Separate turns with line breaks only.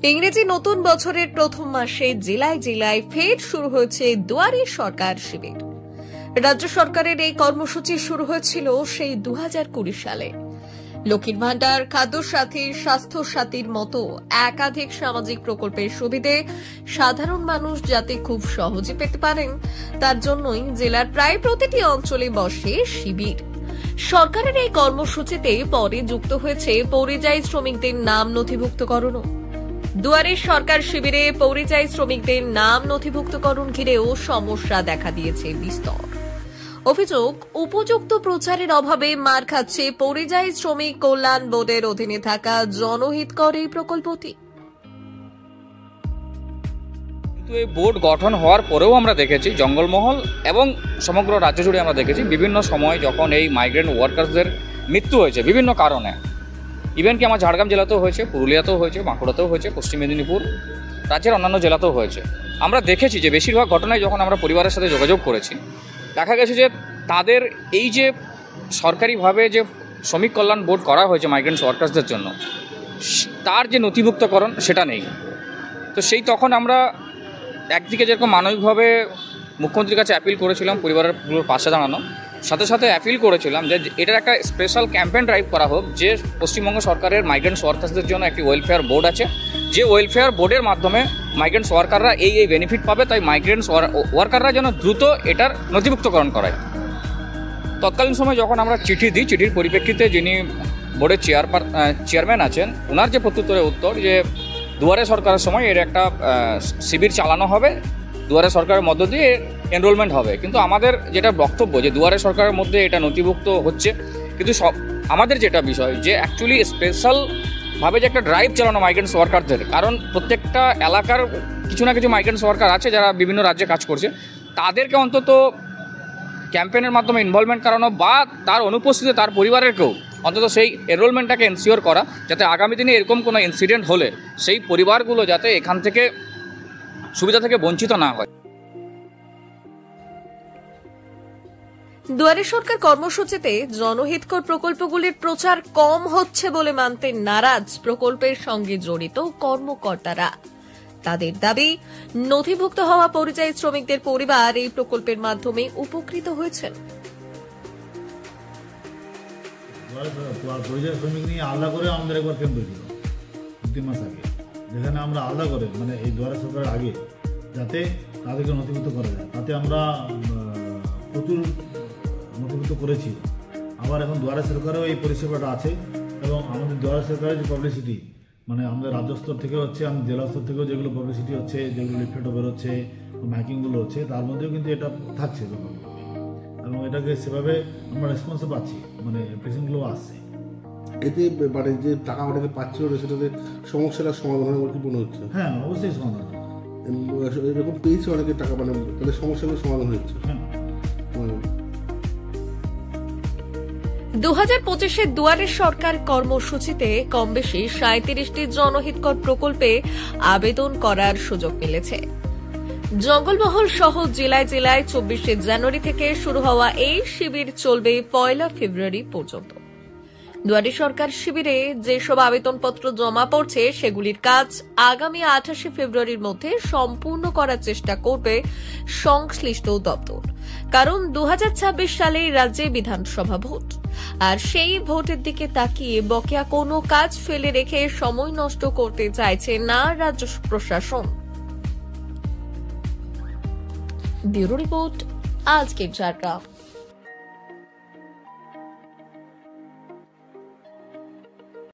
ইংরেজি নতুন বছরের প্রথম মাসে জেলায় জেলায় ফের শুরু হয়েছে দুয়ারে সরকার শিবির। রাজ্য সরকারের এই কর্মসূচি শুরু হয়েছিল সেই 2020 সালে। লক্ষ্মীর ভান্ডার, খাদ্য সাথী, স্বাস্থ্য সাথীর মতো একাধিক সামাজিক প্রকল্পের সুবিধে সাধারণ মানুষ যাতে খুব সহজে পেতে পারেন তার জন্যই জেলার প্রায় প্রতিটি অঞ্চলে বসে শিবির। সরকারের এই কর্মসূচিতে পরে যুক্ত হয়েছে পরিযায়ী শ্রমিকদের নাম নথিভুক্তকরণও। দুয়ারে সরকার শিবিরে পরিযায়ী শ্রমিকদের নাম নথিভুক্তকরণ ঘিরেও সমস্যা দেখা দিয়েছে বিস্তর। অভিযোগ, উপযুক্ত প্রচারের অভাবে মার খাচ্ছে পরিযায়ী শ্রমিক কল্যাণ বোর্ডের অধীনে থাকা জনহিতকর এই প্রকল্পটি।
কিন্তু এই বোর্ড গঠন হওয়ার পরেও আমরা দেখেছি জঙ্গলমহল এবং সমগ্র রাজ্য জুড়ে আমরা দেখেছি বিভিন্ন সময় যখন এই মাইগ্রেন্ট ওয়ার্কার্সদের মৃত্যু হয়েছে বিভিন্ন কারণে, ইভেন কি আমার ঝাড়গ্রাম জেলাতেও হয়েছে, পুরুলিয়াতেও হয়েছে, বাঁকুড়াতেও হয়েছে, পশ্চিম মেদিনীপুর, রাজ্যের অন্যান্য জেলাতেও হয়েছে। আমরা দেখেছি যে বেশিরভাগ ঘটনায় যখন আমরা পরিবারের সাথে যোগাযোগ করেছি দেখা গেছে যে তাদের এই যে সরকারিভাবে যে শ্রমিক কল্যাণ বোর্ড করা হয়েছে মাইগ্রেন্টস ওয়ার্কার্সদের জন্য, তার যে নথিভুক্তকরণ সেটা নেই। তো তখন আমরা একদিকে যেরকম মানবিকভাবে মুখ্যমন্ত্রীর কাছে অ্যাপিল করেছিলাম পরিবারগুলোর পাশে দাঁড়ানো, সাথে সাথে অ্যাপিল করেছিলাম যে এটার একটা স্পেশাল ক্যাম্পেইন ড্রাইভ করা হোক, যে পশ্চিমবঙ্গ সরকারের মাইগ্রেন্টস ওয়ার্কার্সদের জন্য একটি ওয়েলফেয়ার বোর্ড আছে, যে ওয়েলফেয়ার বোর্ডের মাধ্যমে মাইগ্রেন্টস ওয়ার্কাররা এই বেনিফিট পাবে, তাই মাইগ্রেন্টস ওয়ার্কাররা যেন দ্রুত এটার নথিভুক্তকরণ করায়। তৎকালীন সময় যখন আমরা চিঠি দিই, চিঠির পরিপ্রেক্ষিতে যিনি বোর্ডের চেয়ারম্যান আছেন ওনার যে প্রত্যুত্তরে উত্তর যে দুয়ারে সরকারের সময় এর একটা শিবির চালানো হবে, দুয়ারে সরকারের মধ্য দিয়ে এনরোলমেন্ট হবে। কিন্তু আমাদের যেটা বক্তব্য যে দুয়ারে সরকারের মধ্যে এটা নথিভুক্ত হচ্ছে, কিন্তু আমাদের যেটা বিষয় যে অ্যাকচুয়ালি স্পেশালভাবে যে একটা ড্রাইভ চালানো মাইগ্রেন্টস ওয়ার্কারদের, কারণ প্রত্যেকটা এলাকার কিছু না কিছু মাইগ্রেন্টস ওয়ার্কার আছে যারা বিভিন্ন রাজ্যে কাজ করছে, তাদেরকে অন্তত ক্যাম্পেইনের মাধ্যমে ইনভলভমেন্ট করানো বা তার অনুপস্থিতিতে তার পরিবারেরকেও অন্তত সেই এনরোলমেন্টটাকে এনশিওর করা, যাতে আগামী দিনে এরকম কোনো ইনসিডেন্ট হলে সেই পরিবারগুলো যাতে এখান থেকে সুবিধা থেকে বঞ্চিত না হয়।
দুয়ারে সরকার কর্মসূচিতে জনহিতকর প্রকল্পগুলির প্রচার কম হচ্ছে বলে মানতে নারাজ প্রকল্পের সঙ্গে জড়িত কর্মকর্তারা। তাদের দাবি, নথিভুক্ত হওয়া পরিযায়ী শ্রমিকদের পরিবার এই প্রকল্পের মাধ্যমে উপকৃত হয়েছেন।
পরিযায়ী শ্রমিক নিয়ে আলাদা করে আমাদের একবার কেন্দ্র ছিল 2 মাস আগে, যেখানে আমরা আলাদা করে মানে এই দুয়ারে সরকারের আগে যাতে তাদেরকে নথিভুক্ত করা যায়, তাতে আমরা প্রচুর নথিভুক্ত করেছি। আবার এখন দুয়ারে সরকারেও এই পরিষেবাটা আছে এবং আমাদের দুয়ারে সরকারের যে পাবলিসিটি মানে আমাদের রাজ্য স্তর থেকে হচ্ছে, আমাদের জেলা স্তর থেকেও যেগুলো পাবলিসিটি হচ্ছে, যেগুলো লিফলেটও বেরোচ্ছে, মাইকিংগুলো হচ্ছে, তার মধ্যেও কিন্তু এটা থাকছে এবং এটাকে সেভাবে আমরা রেসপন্সও পাচ্ছি, মানে পেশেন্টগুলো আসছে।
এতে মানে যে টাকা অনেকে পাচ্ছিল না সেটাতে সমস্যাটার সমাধান হবে কি মনে হচ্ছে?
হ্যাঁ, অবশ্যই সমাধান।
এরকম পেয়েছে অনেকে টাকা, মানে তাদের সমস্যাগুলো সমাধান হচ্ছে।
হ্যাঁ,
2025 দুয়ারে সরকার কর্মসূচিতে কম বেশি 37টি জনহিতকর প্রকল্পে আবেদন করার সুযোগ মিলেছে। জঙ্গলমহল সহ জেলায় জেলায় 24 জানুয়ারি থেকে শুরু হওয়া এই শিবির চলবে 1 ফেব্রুয়ারি পর্যন্ত। দুয়ারে সরকার শিবিরে যেসব আবেদনপত্র জমা পড়ছে সেগুলির কাজ আগামী 28 ফেব্রুয়ারির মধ্যে সম্পূর্ণ করার চেষ্টা করবে সংশ্লিষ্ট দপ্তর। কারণ 2026 সালে রাজ্যে বিধানসভা ভোট, আর সেই ভোটের দিকে তাকিয়ে বকেয়া কোনো কাজ ফেলে রেখে সময় নষ্ট করতে চাইছে না রাজ্য প্রশাসন। ব্যুরো রিপোর্ট, আজকের ঝাড়গ্রাম।